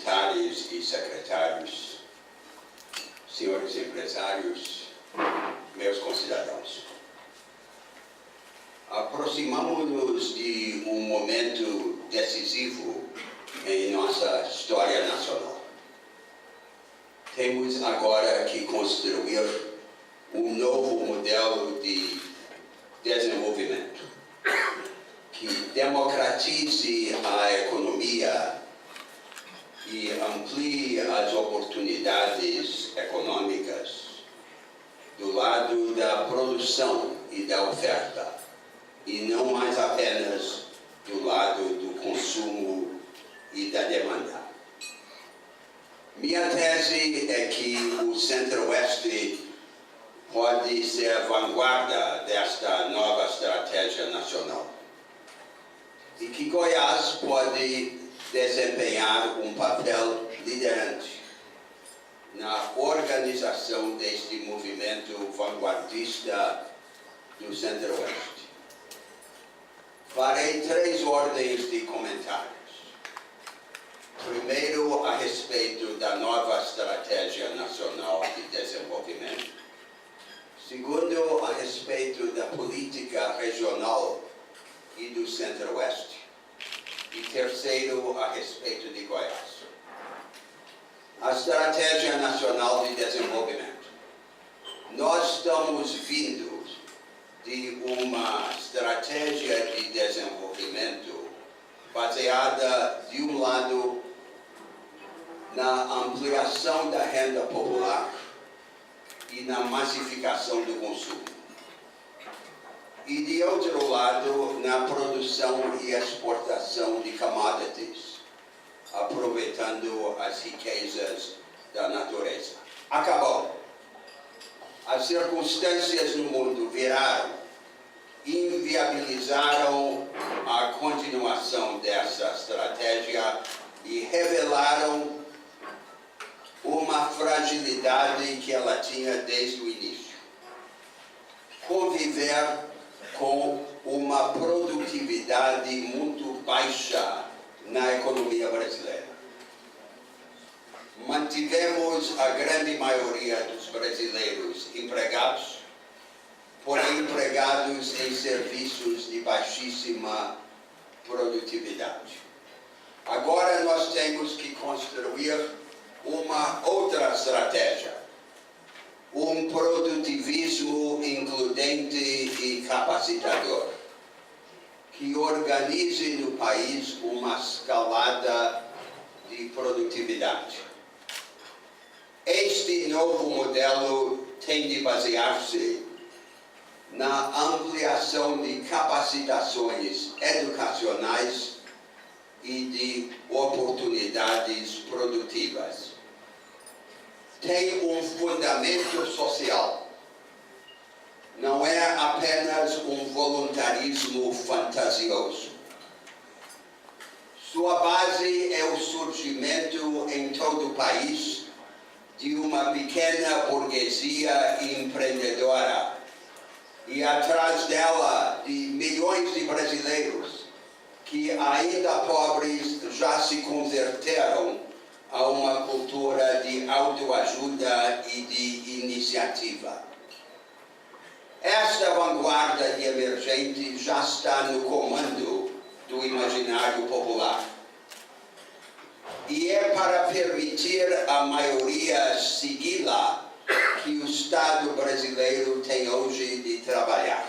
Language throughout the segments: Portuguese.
parlamentares e secretários, senhores empresários, meus concidadãos. Aproximamos-nos de um momento decisivo em nossa história nacional. Temos agora que construir um novo modelo de desenvolvimento que democratize a economia e amplie as oportunidades econômicas do lado da produção e da oferta, e não mais apenas do lado do consumo e da demanda. Minha tese é que o Centro-Oeste pode ser a vanguarda desta nova estratégia nacional e que Goiás pode desempenhar um papel liderante na organização deste movimento vanguardista do Centro-Oeste. Farei 3 ordens de comentários. Primeiro, a respeito da nova estratégia nacional de desenvolvimento. Segundo, a respeito da política regional e do Centro-Oeste. E terceiro, a respeito de Goiás. A Estratégia Nacional de Desenvolvimento. Nós estamos vindo de uma estratégia de desenvolvimento baseada, de um lado, na ampliação da renda popular e na massificação do consumo. E, de outro lado, na produção e exportação de commodities, aproveitando as riquezas da natureza. Acabou. As circunstâncias no mundo viraram, inviabilizaram a continuação dessa estratégia e revelaram uma fragilidade que ela tinha desde o início. Conviver com uma produtividade muito baixa na economia brasileira. Mantivemos a grande maioria dos brasileiros empregados, porém empregados em serviços de baixíssima produtividade. Agora nós temos que construir uma outra estratégia, um produtivismo includente e capacitador, que organize no país uma escalada de produtividade. Este novo modelo tem de basear-se na ampliação de capacitações educacionais e de oportunidades produtivas. Tem um fundamento social. Não é apenas um voluntarismo fantasioso. Sua base é o surgimento em todo o país de uma pequena burguesia empreendedora e atrás dela de milhões de brasileiros que, ainda pobres, já se converteram a uma cultura de autoajuda e de iniciativa. Esta vanguarda de emergente já está no comando do imaginário popular. E é para permitir à maioria segui-la que o Estado brasileiro tem hoje de trabalhar.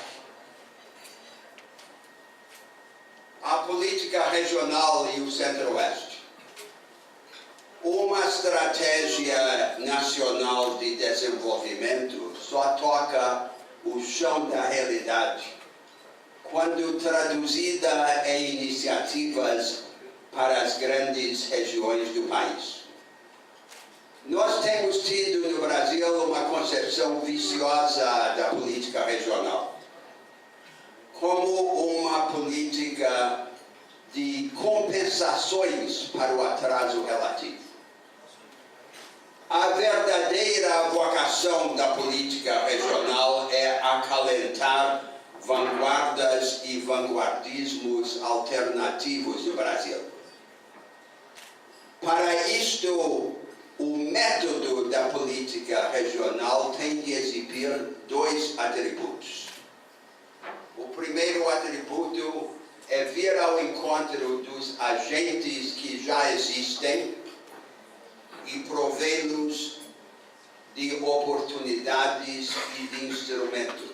A política regional e o Centro-Oeste. Uma estratégia nacional de desenvolvimento só toca o chão da realidade quando traduzida em iniciativas para as grandes regiões do país. Nós temos tido no Brasil uma concepção viciosa da política regional, como uma política de compensações para o atraso relativo. A verdadeira vocação da política regional é acalentar vanguardas e vanguardismos alternativos no Brasil. Para isto, o método da política regional tem de exibir dois atributos. O primeiro atributo é vir ao encontro dos agentes que já existem e provê-los de oportunidades e de instrumentos.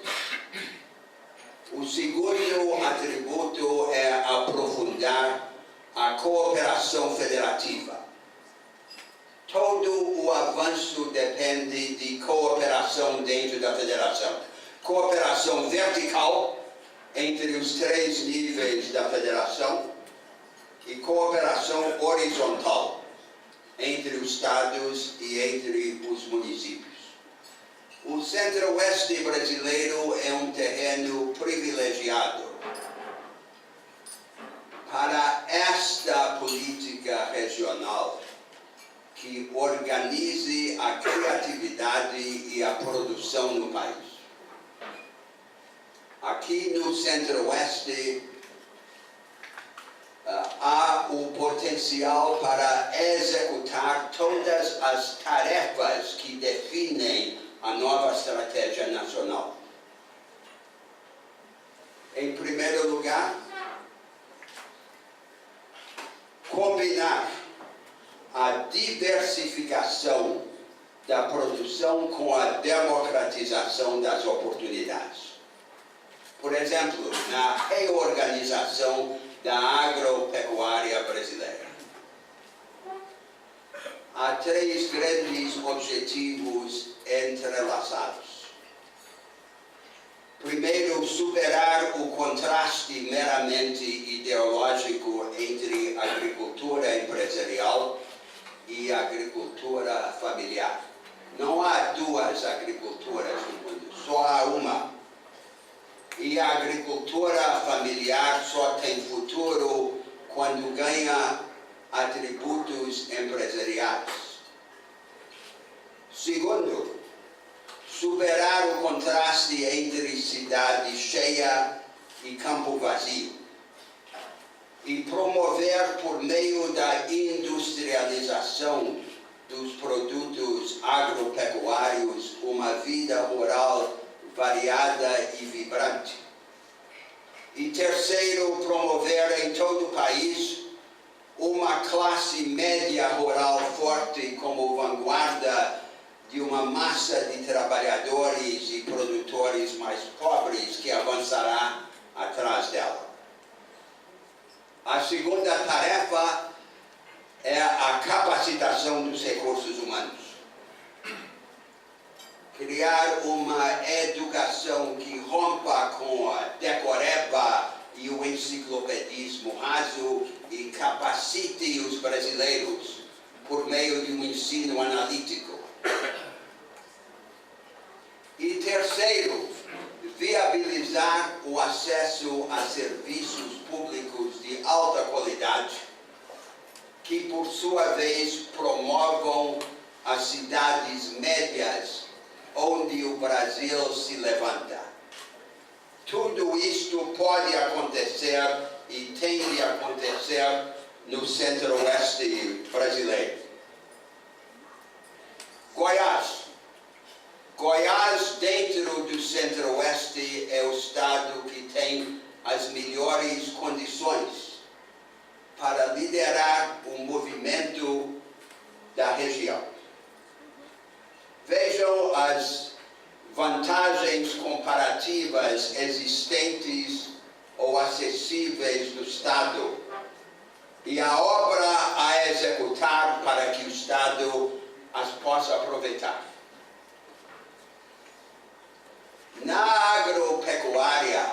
O segundo atributo é aprofundar a cooperação federativa. Todo o avanço depende de cooperação dentro da federação. Cooperação vertical entre os três níveis da federação e cooperação horizontal entre os estados e entre os municípios. O centro-oeste brasileiro é um terreno privilegiado para esta política regional que organize a criatividade e a produção no país. Aqui no centro-oeste há o potencial para executar todas as tarefas que definem a nova estratégia nacional. Em primeiro lugar, combinar a diversificação da produção com a democratização das oportunidades. Por exemplo, na reorganização da agropecuária brasileira. Há três grandes objetivos entrelaçados. Primeiro, superar o contraste meramente ideológico entre agricultura empresarial e agricultura familiar. Não há duas agriculturas no mundo, só há uma. E a agricultura familiar só tem futuro quando ganha atributos empresariais. Segundo, superar o contraste entre cidade cheia e campo vazio e promover por meio da industrialização dos produtos agropecuários uma vida rural variada e vibrante. E terceiro, promover em todo o país uma classe média rural forte como vanguarda de uma massa de trabalhadores e produtores mais pobres que avançará atrás dela. A segunda tarefa é a capacitação dos recursos humanos. Criar uma educação que rompa com a decoreba e o enciclopedismo raso e capacite os brasileiros por meio de um ensino analítico. E terceiro, viabilizar o acesso a serviços públicos de alta qualidade que, por sua vez, promovam as cidades médias onde o Brasil se levanta. Tudo isto pode acontecer e tem de acontecer no centro-oeste brasileiro. Goiás, dentro do centro-oeste, é o estado que tem as melhores condições para liderar o movimento da região. Vejam as vantagens comparativas existentes ou acessíveis do Estado e a obra a executar para que o Estado as possa aproveitar. Na agropecuária,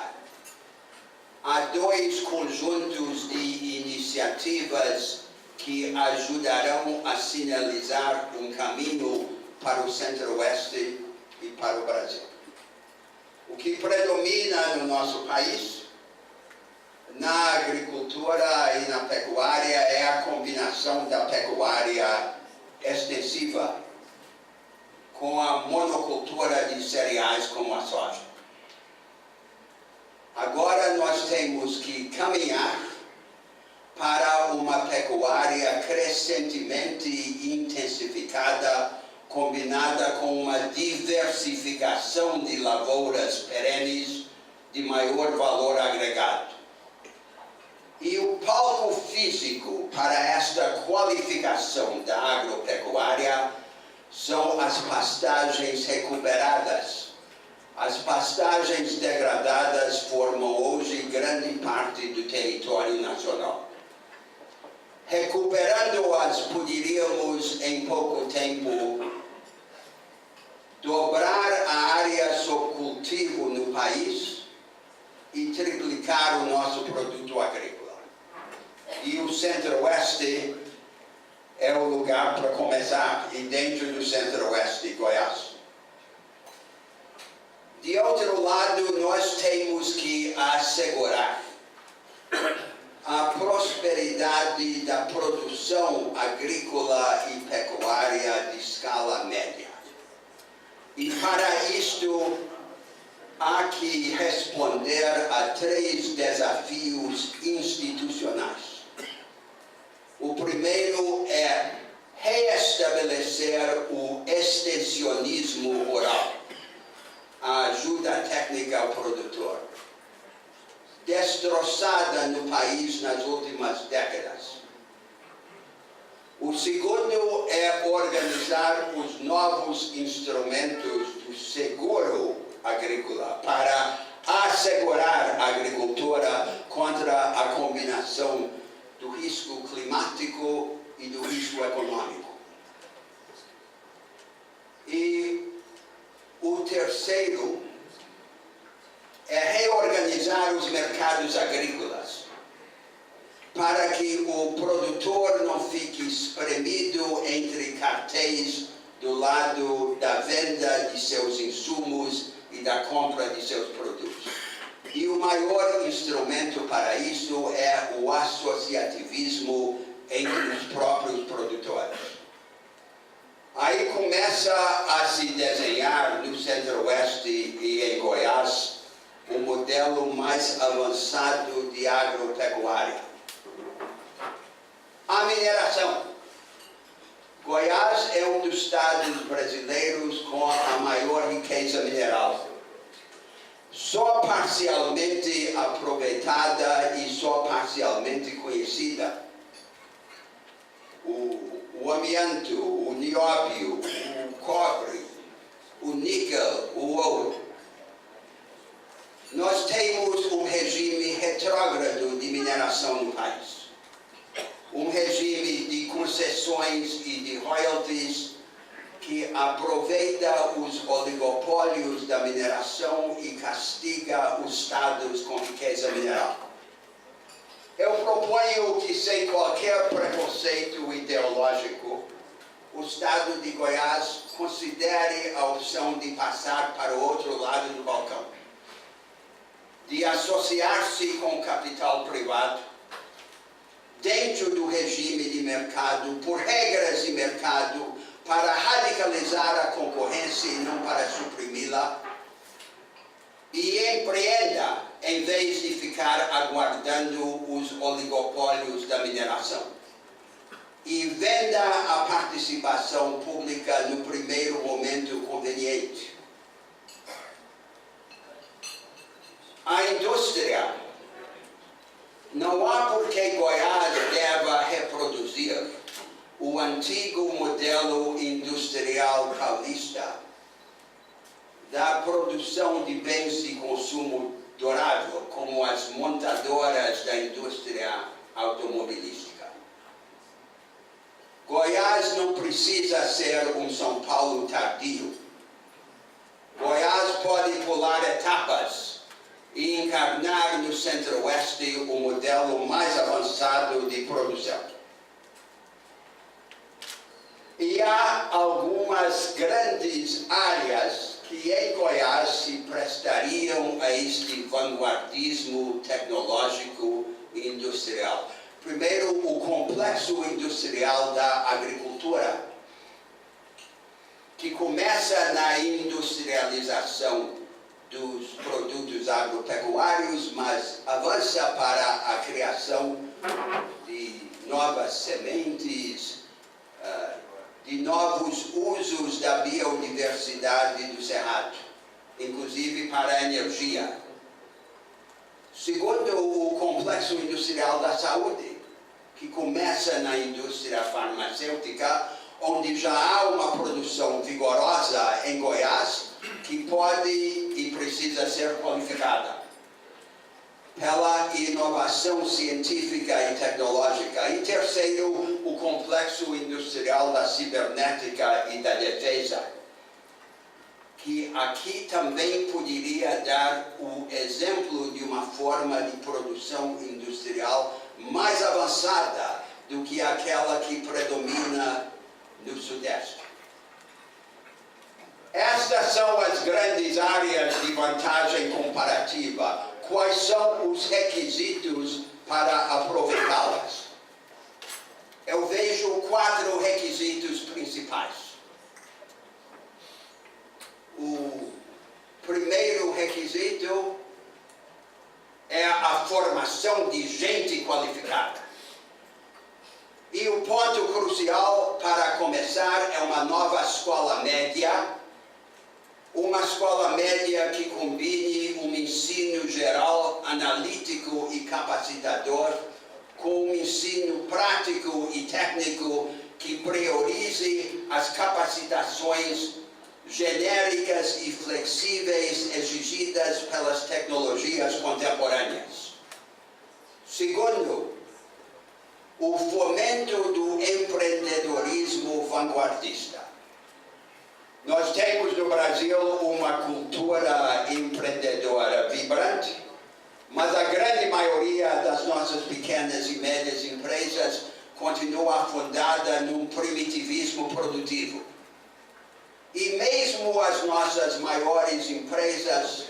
há dois conjuntos de iniciativas que ajudarão a sinalizar um caminho para o centro-oeste e para o Brasil. O que predomina no nosso país, na agricultura e na pecuária, é a combinação da pecuária extensiva com a monocultura de cereais como a soja. Agora nós temos que caminhar para uma pecuária crescentemente intensificada, combinada com uma diversificação de lavouras perenes de maior valor agregado. E o palco físico para esta qualificação da agropecuária são as pastagens recuperadas. As pastagens degradadas formam hoje grande parte do território nacional. Recuperando-as, poderíamos, em pouco tempo, dobrar a área sob cultivo no país e triplicar o nosso produto agrícola. E o Centro-Oeste é o lugar para começar, e dentro do Centro-Oeste de Goiás. De outro lado, nós temos que assegurar a prosperidade da produção agrícola e pecuária de escala média. E para isto, há que responder a 3 desafios institucionais. O primeiro é reestabelecer o extensionismo rural, a ajuda técnica ao produtor, destroçada no país nas últimas décadas. O segundo é organizar os novos instrumentos do seguro agrícola para assegurar a agricultura contra a combinação do risco climático e do risco econômico. E o terceiro é reorganizar os mercados agrícolas para que o produtor não fique espremido entre cartéis do lado da venda de seus insumos e da compra de seus produtos. E o maior instrumento para isso é o associativismo entre os próprios produtores. Aí começa a se desenhar no Centro-Oeste e em Goiás o modelo mais avançado de agropecuária. A mineração. Goiás é um dos estados brasileiros com a maior riqueza mineral. Só parcialmente aproveitada e só parcialmente conhecida. O amianto, o nióbio, o cobre, o níquel, o ouro. Nós temos um regime retrógrado de mineração no país. Um regime de concessões e de royalties que aproveita os oligopólios da mineração e castiga os estados com riqueza mineral. Eu proponho que, sem qualquer preconceito ideológico, o estado de Goiás considere a opção de passar para o outro lado do balcão, de associar-se com o capital privado, dentro do regime de mercado, por regras de mercado, para radicalizar a concorrência e não para suprimi-la, e empreenda em vez de ficar aguardando os oligopólios da mineração. E venda a participação pública no primeiro momento conveniente. A indústria. Não há por que Goiás deva reproduzir o antigo modelo industrial paulista da produção de bens de consumo durável, como as montadoras da indústria automobilística. Goiás não precisa ser um São Paulo tardio. Goiás pode pular etapas e encarnar no Centro-Oeste o modelo mais avançado de produção. E há algumas grandes áreas que em Goiás se prestariam a este vanguardismo tecnológico e industrial. Primeiro, o complexo industrial da agricultura, que começa na industrialização dos produtos agropecuários, mas avança para a criação de novas sementes, de novos usos da biodiversidade do Cerrado, inclusive para a energia. Segundo o Complexo Industrial da Saúde, que começa na indústria farmacêutica, onde já há uma produção vigorosa em Goiás, que pode e precisa ser qualificada pela inovação científica e tecnológica. E terceiro, o Complexo Industrial da Cibernética e da Defesa, que aqui também poderia dar o exemplo de uma forma de produção industrial mais avançada do que aquela que predomina no Sudeste. Estas são as grandes áreas de vantagem comparativa. Quais são os requisitos para aproveitá-las? Eu vejo 4 requisitos principais. O primeiro requisito é a formação de gente qualificada. E o ponto crucial para começar é uma nova escola média, uma escola média que combine um ensino geral, analítico e capacitador com um ensino prático e técnico que priorize as capacitações genéricas e flexíveis exigidas pelas tecnologias contemporâneas. Segundo, o fomento do empreendedorismo vanguardista. Nós temos no Brasil uma cultura empreendedora vibrante, mas a grande maioria das nossas pequenas e médias empresas continua fundada num primitivismo produtivo. E mesmo as nossas maiores empresas,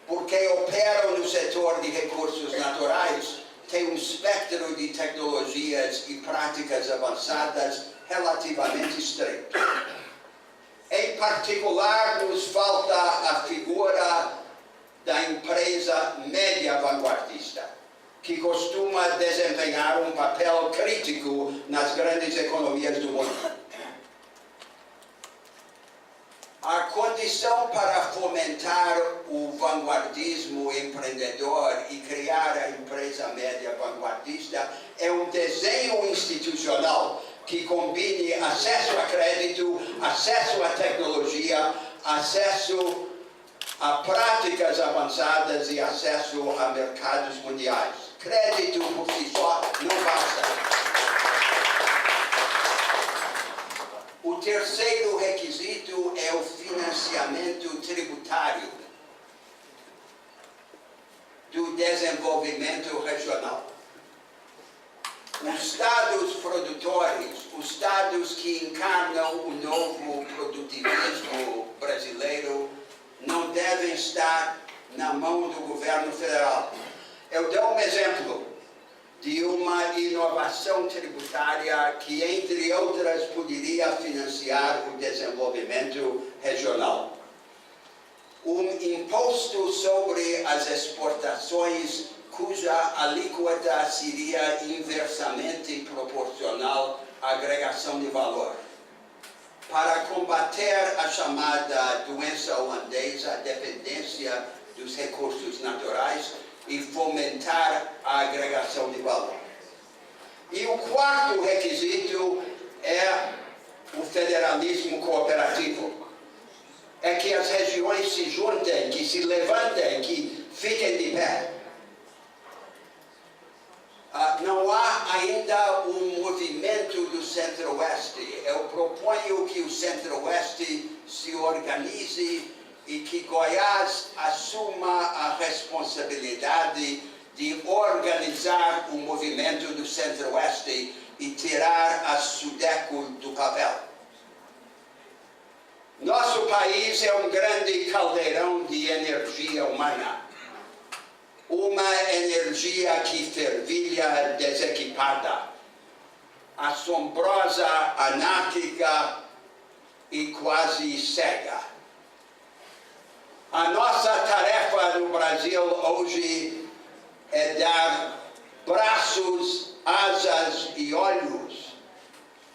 porque operam no setor de recursos naturais, têm um espectro de tecnologias e práticas avançadas relativamente estreito. Em particular, nos falta a figura da empresa média vanguardista, que costuma desempenhar um papel crítico nas grandes economias do mundo. A condição para fomentar o vanguardismo empreendedor e criar a empresa média vanguardista é um desenho institucional que combine acesso a crédito, acesso à tecnologia, acesso a práticas avançadas e acesso a mercados mundiais. Crédito por si só não basta. O terceiro requisito é o financiamento tributário do desenvolvimento regional. Os estados produtores, os estados que encarnam o novo produtivismo brasileiro, não devem estar na mão do governo federal. Eu dou um exemplo de uma inovação tributária que, entre outras, poderia financiar o desenvolvimento regional. Um imposto sobre as exportações cuja alíquota seria inversamente proporcional à agregação de valor, para combater a chamada doença holandesa, a dependência dos recursos naturais, e fomentar a agregação de valor. E o quarto requisito é o federalismo cooperativo. É que as regiões se juntem, que se levantem, que fiquem de pé. Não há ainda um movimento do Centro-Oeste. Eu proponho que o Centro-Oeste se organize e que Goiás assuma a responsabilidade de organizar o movimento do Centro-Oeste e tirar a SUDECO do papel. Nosso país é um grande caldeirão de energia humana. Uma energia que fervilha desequipada, assombrosa, anárquica e quase cega. A nossa tarefa no Brasil hoje é dar braços, asas e olhos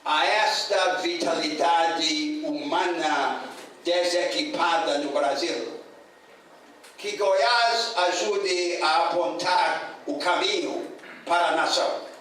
a esta vitalidade humana desequipada no Brasil. Que Goiás ajude a apontar o caminho para a nação.